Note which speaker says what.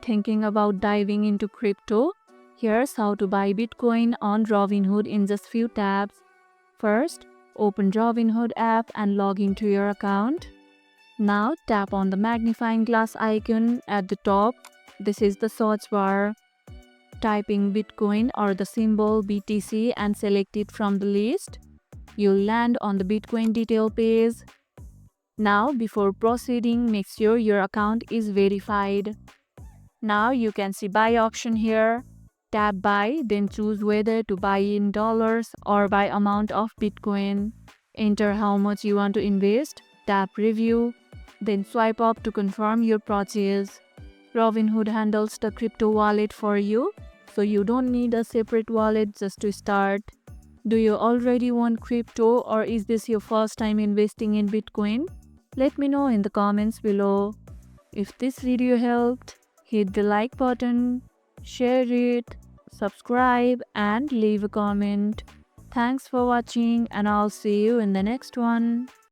Speaker 1: thinking about diving into crypto? Here's how to buy Bitcoin on Robinhood in just few taps. First, open Robinhood app and log into your account. Now tap on the magnifying glass icon at the top. This is the search bar. Type in Bitcoin or the symbol BTC and select it from the list. You'll land on the Bitcoin detail page. Now, before proceeding, make sure your account is verified. Now you can see buy option here. Tap buy, then choose whether to buy in dollars or by amount of Bitcoin. Enter how much you want to invest. Tap review, then swipe up to confirm your purchase. Robinhood handles the crypto wallet for you, so you don't need a separate wallet just to start. Do you already want crypto or is this your first time investing in Bitcoin? Let me know in the comments below. If this video helped, hit the like button, share it, subscribe and leave a comment. Thanks for watching and I'll see you in the next one.